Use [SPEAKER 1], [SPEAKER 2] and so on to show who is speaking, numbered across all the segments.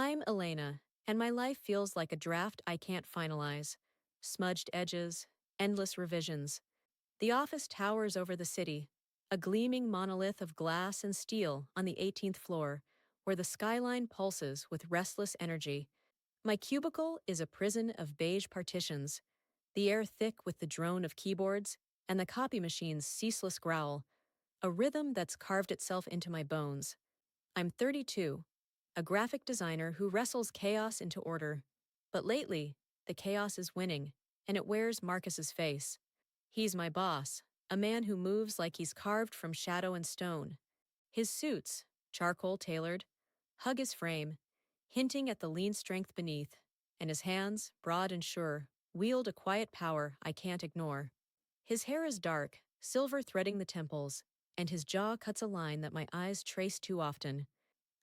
[SPEAKER 1] I'm Elena, and my life feels like a draft I can't finalize. Smudged edges, endless revisions. The office towers over the city, a gleaming monolith of glass and steel on the 18th floor, where the skyline pulses with restless energy. My cubicle is a prison of beige partitions, the air thick with the drone of keyboards and the copy machine's ceaseless growl, a rhythm that's carved itself into my bones. I'm 32, a graphic designer who wrestles chaos into order. But lately, the chaos is winning, and it wears Marcus's face. He's my boss, a man who moves like he's carved from shadow and stone. His suits, charcoal tailored, hug his frame, hinting at the lean strength beneath, and his hands, broad and sure, wield a quiet power I can't ignore. His hair is dark, silver threading the temples, and his jaw cuts a line that my eyes trace too often.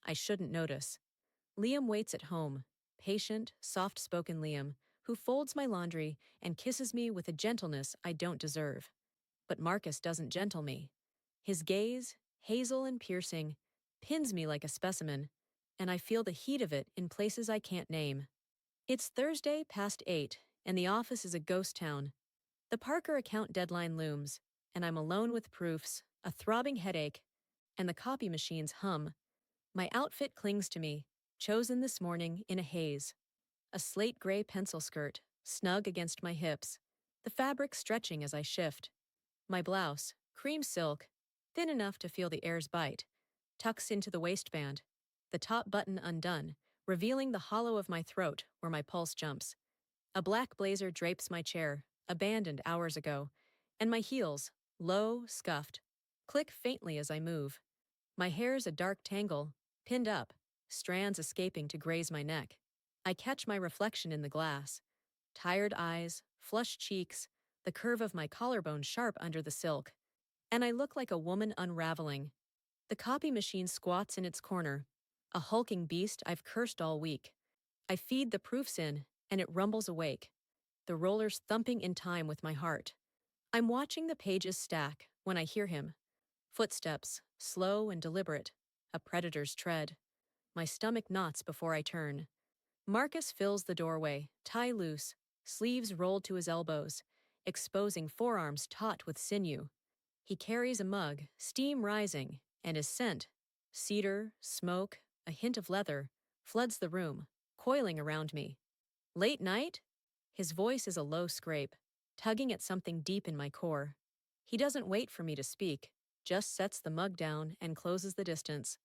[SPEAKER 1] I shouldn't notice. Liam waits at home, patient, soft-spoken Liam, who folds my laundry and kisses me with a gentleness I don't deserve. But Marcus doesn't gentle me. His gaze, hazel and piercing, pins me like a specimen, and I feel the heat of it in places I can't name. It's Thursday past 8, and the office is a ghost town. The Parker account deadline looms, and I'm alone with proofs, a throbbing headache, and the copy machine's hum. My outfit clings to me, chosen this morning in a haze. A slate gray pencil skirt, snug against my hips, the fabric stretching as I shift. My blouse, cream silk, thin enough to feel the air's bite, tucks into the waistband, the top button undone, revealing the hollow of my throat where my pulse jumps. A black blazer drapes my chair, abandoned hours ago, and my heels, low, scuffed, click faintly as I move. My hair's a dark tangle, pinned up, strands escaping to graze my neck. I catch my reflection in the glass. Tired eyes, flushed cheeks, the curve of my collarbone sharp under the silk. And I look like a woman unraveling. The copy machine squats in its corner, a hulking beast I've cursed all week. I feed the proofs in, and it rumbles awake, the rollers thumping in time with my heart. I'm watching the pages stack when I hear him. Footsteps, slow and deliberate, a predator's tread. My stomach knots before I turn. Marcus fills the doorway, tie loose, sleeves rolled to his elbows, exposing forearms taut with sinew. He carries a mug, steam rising, and his scent, cedar, smoke, a hint of leather, floods the room, coiling around me. Late night? His voice is a low scrape, tugging at something deep in my core. He doesn't wait for me to speak, just sets the mug down and closes the distance.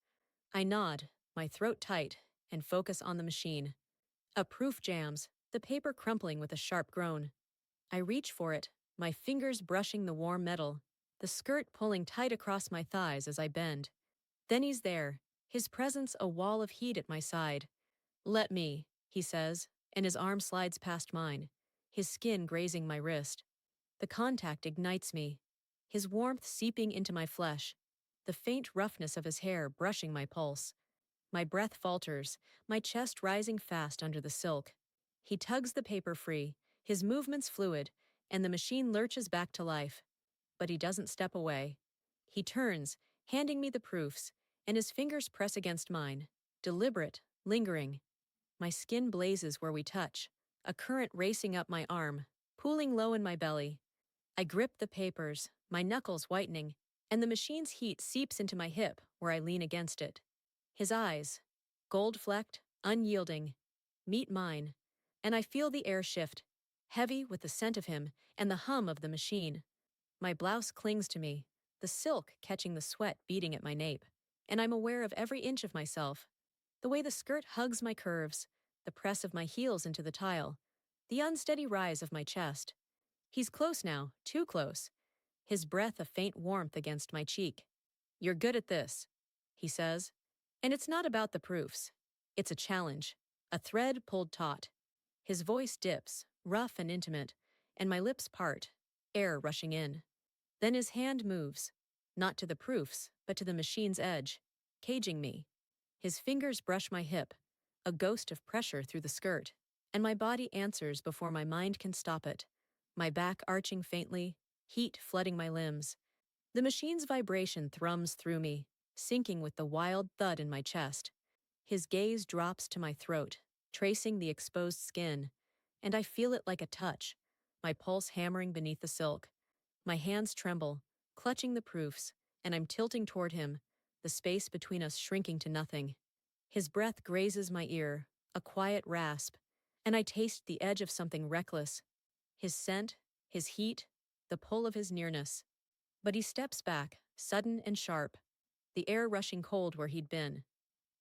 [SPEAKER 1] I nod, my throat tight, and focus on the machine. A proof jams, the paper crumpling with a sharp groan. I reach for it, my fingers brushing the warm metal, the skirt pulling tight across my thighs as I bend. Then he's there, his presence a wall of heat at my side. "Let me," he says, and his arm slides past mine, his skin grazing my wrist. The contact ignites me, his warmth seeping into my flesh, the faint roughness of his hair brushing my pulse. My breath falters, my chest rising fast under the silk. He tugs the paper free, his movements fluid, and the machine lurches back to life. But he doesn't step away. He turns, handing me the proofs, and his fingers press against mine, deliberate, lingering. My skin blazes where we touch, a current racing up my arm, pooling low in my belly. I grip the papers, my knuckles whitening, and the machine's heat seeps into my hip where I lean against it. His eyes, gold-flecked, unyielding, meet mine, and I feel the air shift, heavy with the scent of him and the hum of the machine. My blouse clings to me, the silk catching the sweat beating at my nape, and I'm aware of every inch of myself. The way the skirt hugs my curves, the press of my heels into the tile, the unsteady rise of my chest. He's close now, too close, his breath a faint warmth against my cheek. "You're good at this," he says. And it's not about the proofs. It's a challenge, a thread pulled taut. His voice dips, rough and intimate, and my lips part, air rushing in. Then his hand moves, not to the proofs, but to the machine's edge, caging me. His fingers brush my hip, a ghost of pressure through the skirt, and my body answers before my mind can stop it, my back arching faintly, heat flooding my limbs. The machine's vibration thrums through me, syncing with the wild thud in my chest. His gaze drops to my throat, tracing the exposed skin, and I feel it like a touch, my pulse hammering beneath the silk. My hands tremble, clutching the proofs, and I'm tilting toward him, the space between us shrinking to nothing. His breath grazes my ear, a quiet rasp, and I taste the edge of something reckless. His scent, his heat, the pull of his nearness. But he steps back, sudden and sharp, the air rushing cold where he'd been.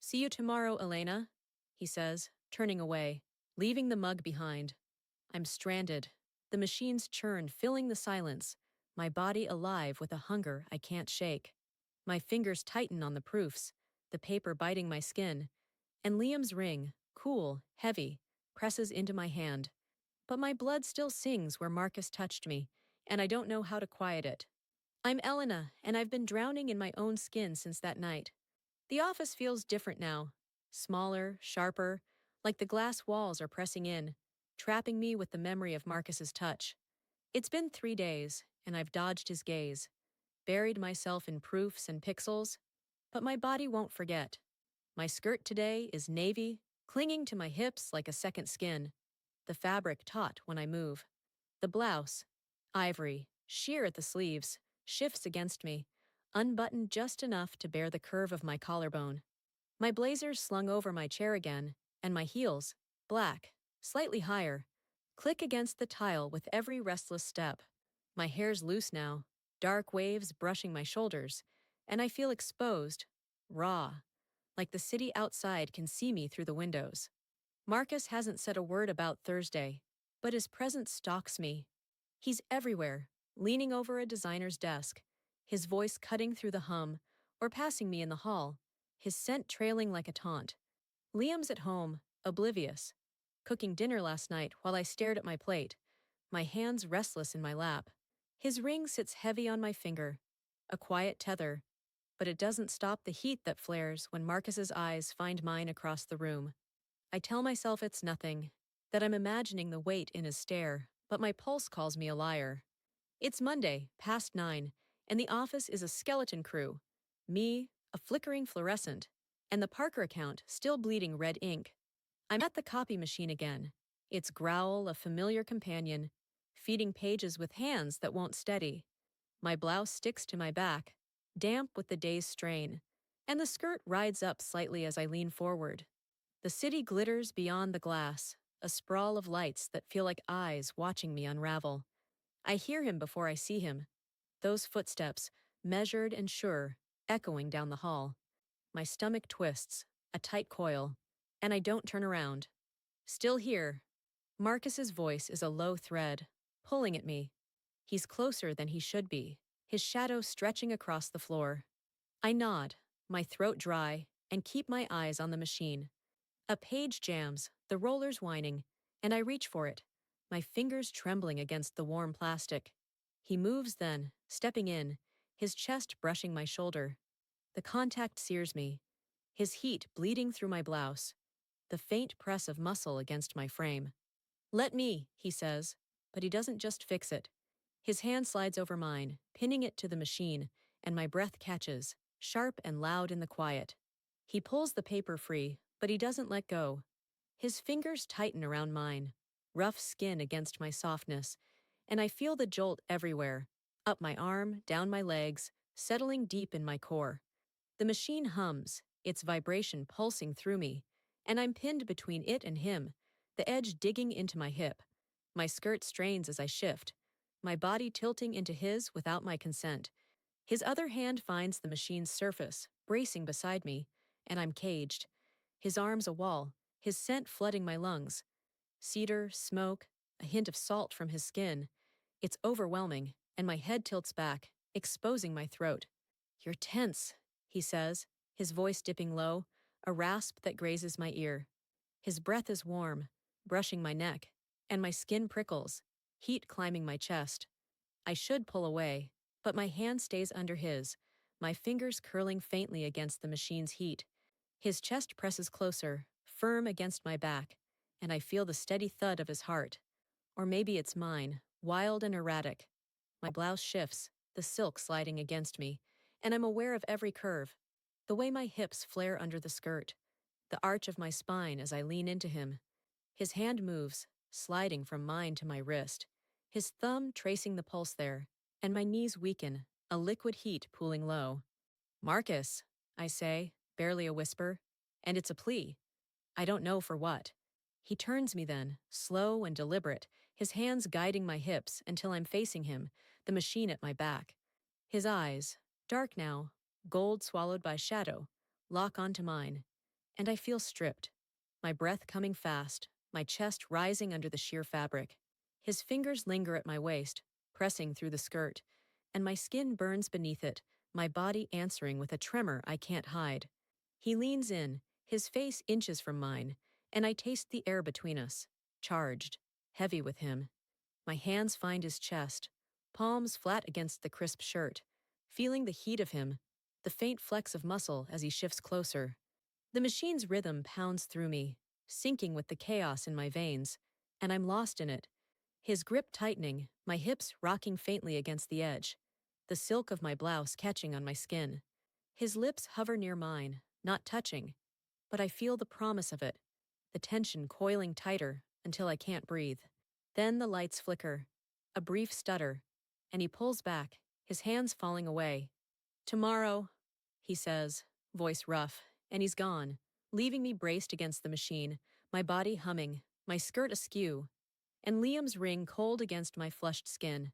[SPEAKER 1] "See you tomorrow, Elena," he says, turning away, leaving the mug behind. I'm stranded. The machines churn, filling the silence, my body alive with a hunger I can't shake. My fingers tighten on the proofs, the paper biting my skin, and Liam's ring, cool, heavy, presses into my hand. But my blood still sings where Marcus touched me, and I don't know how to quiet it. I'm Elena, and I've been drowning in my own skin since that night. The office feels different now. Smaller, sharper, like the glass walls are pressing in, trapping me with the memory of Marcus's touch. It's been 3 days, and I've dodged his gaze, buried myself in proofs and pixels, but my body won't forget. My skirt today is navy, clinging to my hips like a second skin, the fabric taut when I move. The blouse, ivory, sheer at the sleeves, shifts against me, unbuttoned just enough to bear the curve of my collarbone. My blazer's slung over my chair again, and my heels, black, slightly higher, click against the tile with every restless step. My hair's loose now, dark waves brushing my shoulders, and I feel exposed, raw, like the city outside can see me through the windows. Marcus hasn't said a word about Thursday, but his presence stalks me. He's everywhere, leaning over a designer's desk, his voice cutting through the hum, or passing me in the hall, his scent trailing like a taunt. Liam's at home, oblivious, cooking dinner last night while I stared at my plate, my hands restless in my lap. His ring sits heavy on my finger, a quiet tether, but it doesn't stop the heat that flares when Marcus's eyes find mine across the room. I tell myself it's nothing, that I'm imagining the weight in his stare, but my pulse calls me a liar. It's Monday, past 9, and the office is a skeleton crew. Me, a flickering fluorescent, and the Parker account still bleeding red ink. I'm at the copy machine again, its growl a familiar companion, feeding pages with hands that won't steady. My blouse sticks to my back, damp with the day's strain, and the skirt rides up slightly as I lean forward. The city glitters beyond the glass, a sprawl of lights that feel like eyes watching me unravel. I hear him before I see him, those footsteps, measured and sure, echoing down the hall. My stomach twists, a tight coil, and I don't turn around. Still here, Marcus's voice is a low thread, pulling at me. He's closer than he should be, his shadow stretching across the floor. I nod, my throat dry, and keep my eyes on the machine. A page jams, the rollers whining, and I reach for it, my fingers trembling against the warm plastic. He moves then, stepping in, his chest brushing my shoulder. The contact sears me, his heat bleeding through my blouse, the faint press of muscle against my frame. "Let me," he says, but he doesn't just fix it. His hand slides over mine, pinning it to the machine, and my breath catches, sharp and loud in the quiet. He pulls the paper free, but he doesn't let go. His fingers tighten around mine, rough skin against my softness, and I feel the jolt everywhere, up my arm, down my legs, settling deep in my core. The machine hums, its vibration pulsing through me, and I'm pinned between it and him, the edge digging into my hip. My skirt strains as I shift, my body tilting into his without my consent. His other hand finds the machine's surface, bracing beside me, and I'm caged. His arms a wall, his scent flooding my lungs. Cedar, smoke, a hint of salt from his skin. It's overwhelming, and my head tilts back, exposing my throat. "You're tense," he says, his voice dipping low, a rasp that grazes my ear. His breath is warm, brushing my neck, and my skin prickles, heat climbing my chest. I should pull away, but my hand stays under his, my fingers curling faintly against the machine's heat. His chest presses closer, firm against my back, and I feel the steady thud of his heart. Or maybe it's mine, wild and erratic. My blouse shifts, the silk sliding against me, and I'm aware of every curve, the way my hips flare under the skirt, the arch of my spine as I lean into him. His hand moves, sliding from mine to my wrist, his thumb tracing the pulse there, and my knees weaken, a liquid heat pooling low. Marcus, I say, barely a whisper, and it's a plea. I don't know for what. He turns me then, slow and deliberate, his hands guiding my hips until I'm facing him, the machine at my back. His eyes, dark now, gold swallowed by shadow, lock onto mine, and I feel stripped, my breath coming fast, my chest rising under the sheer fabric. His fingers linger at my waist, pressing through the skirt, and my skin burns beneath it, my body answering with a tremor I can't hide. He leans in, his face inches from mine, and I taste the air between us, charged, heavy with him. My hands find his chest, palms flat against the crisp shirt, feeling the heat of him, the faint flex of muscle as he shifts closer. The machine's rhythm pounds through me, syncing with the chaos in my veins, and I'm lost in it. His grip tightening, my hips rocking faintly against the edge, the silk of my blouse catching on my skin. His lips hover near mine, not touching, but I feel the promise of it, the tension coiling tighter until I can't breathe. Then the lights flicker, a brief stutter, and he pulls back, his hands falling away. Tomorrow, he says, voice rough, and he's gone, leaving me braced against the machine, my body humming, my skirt askew, and Liam's ring cold against my flushed skin.